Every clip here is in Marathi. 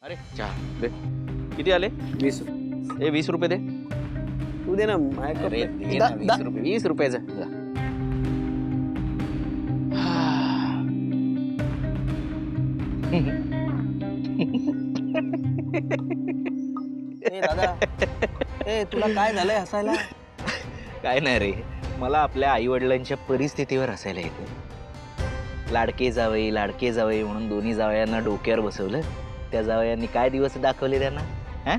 अरे चहा दे. किती आले? 20. ए 20 रुपये दे. तू दे ना. अरे दे ना 20 रुपये. 20 रुपयाचं जा. दादा तुला काय झालंय हसायला? काय नाही रे, मला आपल्या आई वडिलांच्या परिस्थितीवर हसायला येतं. लाडके जावई म्हणून दोन्ही जावयांना डोक्यावर बसवलं. त्या जावयांनी काय दिवस दाखवले त्यांना? हा?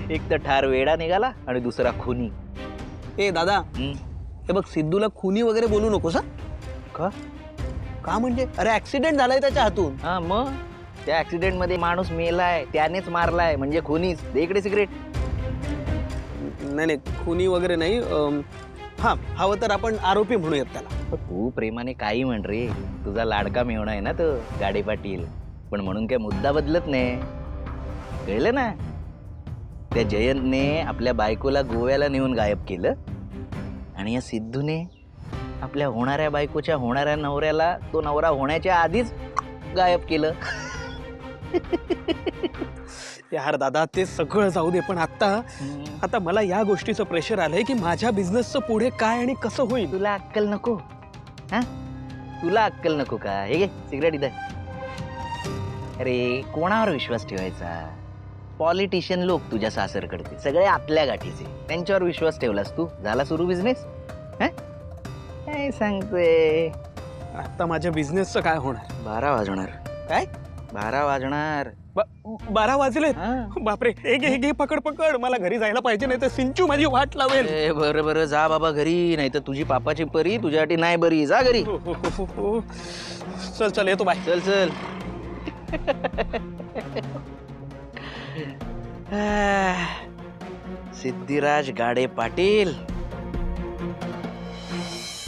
एक तर ठार वेडा निघाला आणि दुसरा खुनी. ए दादा हे बघ, सिद्धूला खुनी वगैरे बोलू नकोस हा. का? का म्हणजे? अरे ऍक्सिडेंट झालाय त्याच्या हातून. हा मग त्या ऍक्सिडेंट मध्ये माणूस मेलाय, त्यानेच मारलाय म्हणजे खुनीच. दे इकडे सिगरेट. नाही खुनी वगैरे नाही. हा हवं तर आपण आरोपी म्हणूयात त्याला. तू प्रेमाने काही म्हण रे, तुझा लाडका मेवणा आहे ना तो गाडे पाटील. पण म्हणून काय मुद्दा बदलत नाही, कळलं ना? त्या जयंतने आपल्या बायकोला गोव्याला नेऊन गायब केलं आणि या सिद्धूने आपल्या होणाऱ्या बायकोच्या होणाऱ्या नवऱ्याला तो नवरा होण्याच्या आधीच गायब केलं. यार दादा ते सगळं जाऊ दे, पण आता मला या गोष्टीचं प्रेशर आलंय की माझ्या बिझनेसचं पुढे काय आणि कसं होईल. तुला अक्कल नको? हा, तुला अक्कल नको का? हे घे सिगरेट इथं. अरे कोणावर विश्वास ठेवायचा? पॉलिटिशियन लोक तुझ्या सासरकडचे सगळे आपल्या गाठीचे, त्यांच्यावर विश्वास ठेवलास तू, झाला सुरू बिझनेस? काय सांगतोय? आता माझ्या बिझनेसचं काय होणार? 12 वाजणार. काय? 12 वाजणार. 12 वाजले? हा. बापरे. हे घे पकड. मला घरी जायला पाहिजे, नाही तर सिंचू माझी वाट लावेल. बरं जा बाबा घरी, नाही तर तुझी पापाची परी तुझ्यासाठी नाही बरी. जा घरी. हो. चल येतो. बाय. चल. सिद्धिराज गाडे पाटील.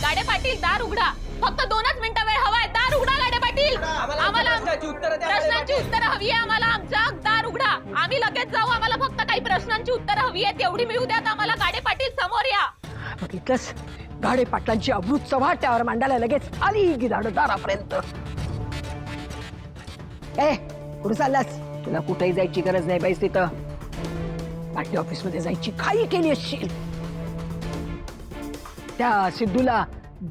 गाडे पाटील दार उघडा. फक्त 2च मिनिटं वेळ हवाय. दार उघडा गाडे पाटील. आम्हाला प्रश्नांची उत्तरं हवी आहे. आम्हाला आमचा दार उघडा. आम्ही लगेच जाऊ. आम्हाला फक्त काही प्रश्नांची उत्तरं हवी आहेत, तेवढी मिळू द्यात आम्हाला. गाडे पाटील समोर या. बघितलंस, गाडे पाटलांची अमृत चव्हाट त्यावर मांडायला लगेच आली गिधाड दारापर्यंत. ए कुठे चाललास? तुला कुठेही जायची गरज नाही बाईस. तिथं पार्टी ऑफिस मध्ये जायची घाई केली असशील. त्या सिद्धूला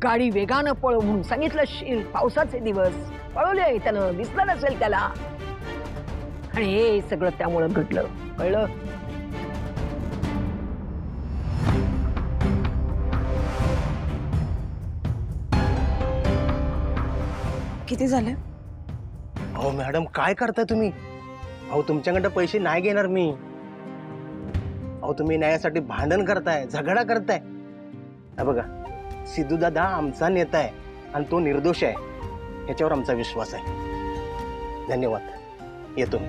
गाडी वेगानं पळव म्हणून सांगितलं असशील. पावसाचे दिवस पळवले, त्यानं दिसलं नसेल त्याला. आणि हे सगळं त्यामुळं घडलं, कळलं? किती झाले? अहो मॅडम काय करताय तुम्ही? अहो तुमच्याकडे पैसे नाही घेणार मी. अहो तुम्ही न्यायासाठी भांडण करताय, झगडा करताय. बघा सिद्धू दादा आमचा नेता आहे आणि तो निर्दोष आहे, याच्यावर आमचा विश्वास आहे. धन्यवाद. येतो मी.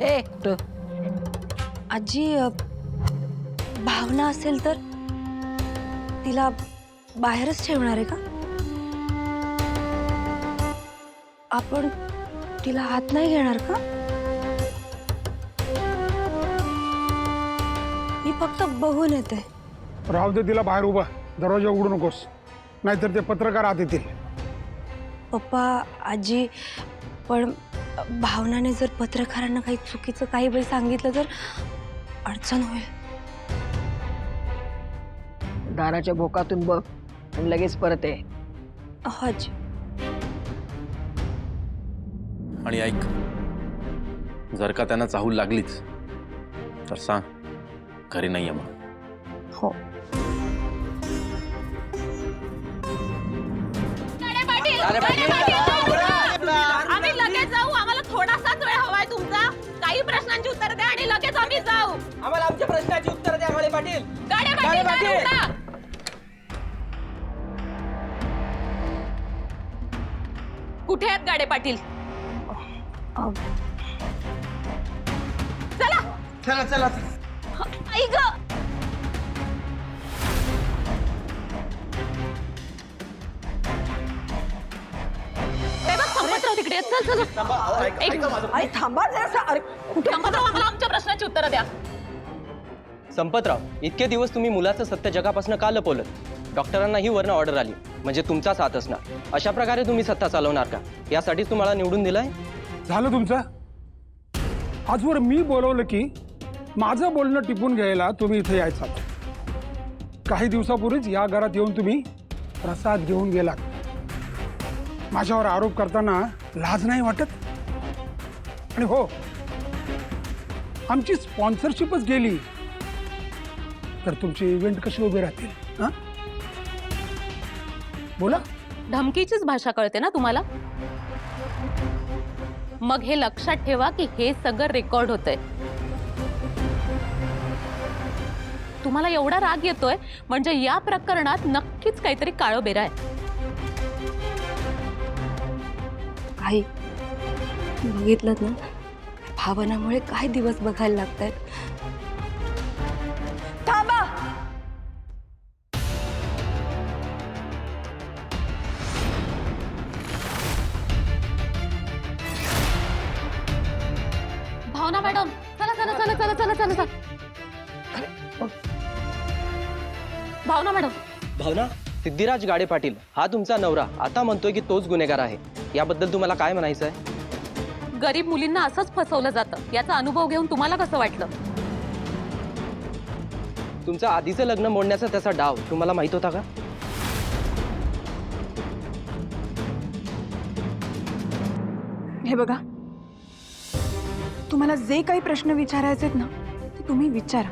ए तो आजी भावना असेल तर तिला बाहेरच ठेवणार आहे का? आपण तिला आत नाही घेणार का? मी फक्त बघून येते. राहू दे तिला बाहेर उभा. दरवाजा उघडू नकोस, नाहीतर ते पत्रकार आत येतील. पप्पा आजी, पण भावनाने जर पत्रकारांना काही चुकीचं काही वेळ सांगितलं तर अडचण होईल. दाराच्या भोकातून बघ आणि लगेच परत ये. आजी. आणि ऐक, जर का त्यांना चाहूल लागलीच तर सांग घरी नाहीये म्हणून. हो. गाडे पाटील आम्ही लगेच जाऊ. आम्हाला थोडासाच वेळ हवाय तुमचा. काही प्रश्नांची उत्तर द्या आणि लगेच आम्ही जाऊ. आम्हाला आमच्या प्रश्नाची उत्तर द्या गाडे पाटील. गाडे पाटील दार उघडा. कुठे आहेत गाडे पाटील? चला. आई ग. हे बघ इकडे ये. चल चल चल. एक अरे थांबा जरासा. अरे कुठे संपतराव, आम्हाला आमच्या प्रश्नाची उत्तरं द्या. संपतराव, इतके दिवस तुम्ही मुलाचं सत्य जगापासून का लपवलं? डॉक्टरांनाही वरनं ऑर्डर आली, म्हणजे तुमचाच हात असणार. अशा प्रकारे तुम्ही सत्ता चालवणार का? यासाठीच तुम्हाला निवडून दिलंय? झालं तुमचं. आजवर मी बोलवलं की माझं बोलणं टिपून घ्यायला तुम्ही इथे यायचा. काही दिवसापूर्वीच या घरात येऊन तुम्ही प्रसाद घेऊन गेलात. माझ्यावर आरोप करताना लाज नाही वाटत? आणि हो, आमची स्पॉन्सरशिपच गेली तर तुमचे इव्हेंट कसे उभे राहतील? हा, बोला. धमकीचीच भाषा कळते ना तुम्हाला? मग हे लक्षात ठेवा की हे सगळं रेकॉर्ड होतंय. तुम्हाला एवढा राग येतोय म्हणजे या प्रकरणात नक्कीच काहीतरी काळोबेरा आहे. आई, बघितलं ना, भावनामुळे काय दिवस बघायला लागतायत. थांबा. भावना मॅडम, चला चला चला चला चला चला चला. भावना मॅडम, भावना, सिद्धिराज गाडे पाटील हा तुमचा नवरा आता म्हणतोय की तोच गुन्हेगार आहे. याबद्दल तुम्हाला काय म्हणायचं आहे? गरीब मुलींना असंच फसवलं जातं याचा अनुभव घेऊन तुम्हाला कसं वाटलं? तुमचं आधीचं लग्न मोडण्याचा त्याचा डाव तुम्हाला माहित होता का? हे बघा, तुम्हाला जे काही प्रश्न विचारायचे आहेत ना ते तुम्ही विचारा.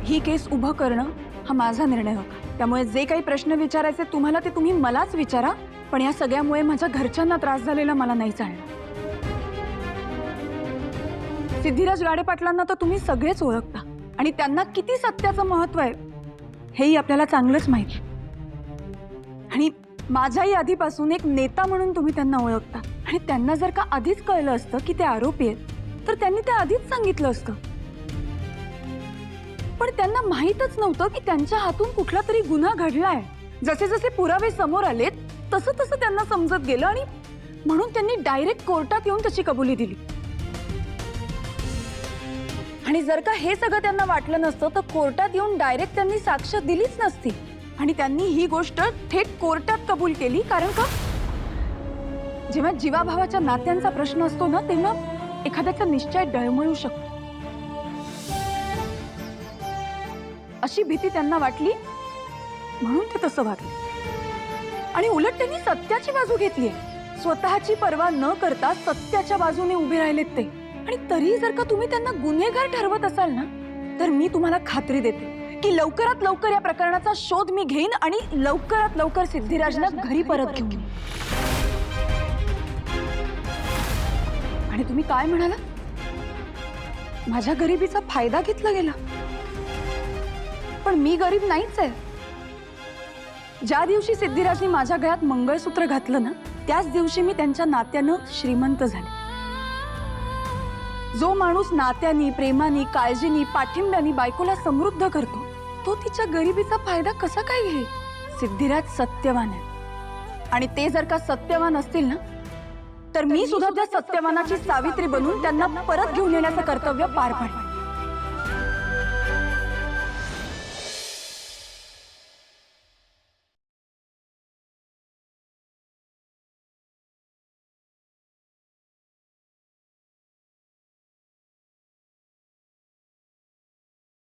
ही केस उभं करणं हा माझा निर्णय होता. त्यामुळे जे काही प्रश्न विचारायचे तुम्हाला ते तुम्ही मलाच विचारा. पण या सगळ्यामुळे माझ्या घरच्यांना त्रास झालेला मला नाही चालणार. सिद्धिराज गाडे पाटलांना तर तुम्ही सगळेच ओळखता आणि त्यांना किती सत्याचं महत्व आहे हेही आपल्याला चांगलंच माहिती. आणि माझ्याही आधीपासून एक नेता म्हणून तुम्ही त्यांना ओळखता. आणि त्यांना जर का आधीच कळलं असतं की ते आरोपी आहेत तर त्यांनी ते आधीच सांगितलं असतं. पण त्यांना माहीतच नव्हतं की त्यांच्या हातून कुठला तरी गुन्हा घडलाय. जसे जसे पुरावे समोर आलेत तसं तसं त्यांना समजत गेलं आणि म्हणून त्यांनी डायरेक्ट कोर्टात येऊन त्याची कबुली दिली. आणि जर का हे सगळं त्यांना वाटलं नसतं तर कोर्टात येऊन डायरेक्ट त्यांनी साक्ष दिलीच नसती. आणि त्यांनी ही गोष्ट थेट कोर्टात कबूल केली. कारण का, जेव्हा जीवाभावाच्या नात्यांचा प्रश्न असतो ना तेव्हा एखाद्याचा निश्चय डळमळू शकतो. अशी भीती त्यांना वाटली म्हणून ते तसं वागले. आणि उलट त्यांनी सत्याची बाजू घेतली. स्वतःची पर्वा न करता सत्याच्या बाजूने उभे राहिलेत ते. आणि तरी जर का तुम्ही त्यांना गुन्हेगार ठरवत असाल ना तर मी तुम्हाला खात्री देते की लवकरात लवकर या प्रकरणाचा शोध मी घेईन आणि लवकरात लवकर सिद्धिराजला घरी परत घेऊन येईन. आणि तुम्ही काय म्हणाला? माझ्या गरिबीचा फायदा घेतला गेला. पण मी गरीब नाहीच आहे. ज्या दिवशी सिद्धिराजने माझ्या गळ्यात मंगळसूत्र घातलं ना त्याच दिवशी मी त्यांच्या नात्यानं श्रीमंत झाले. जो माणूस नात्यानी, प्रेमानी, काळजीनी, पाठिंब्यानी बायकोला समृद्ध करतो तो तिच्या गरिबीचा फायदा कसा काय घेईल? सिद्धिराज सत्यवान आहे आणि ते जर का सत्यवान असतील ना तर मी सुद्धा त्या सत्यवानाची सावित्री बनून त्यांना परत घेऊन येण्याचं कर्तव्य पार पाडेन.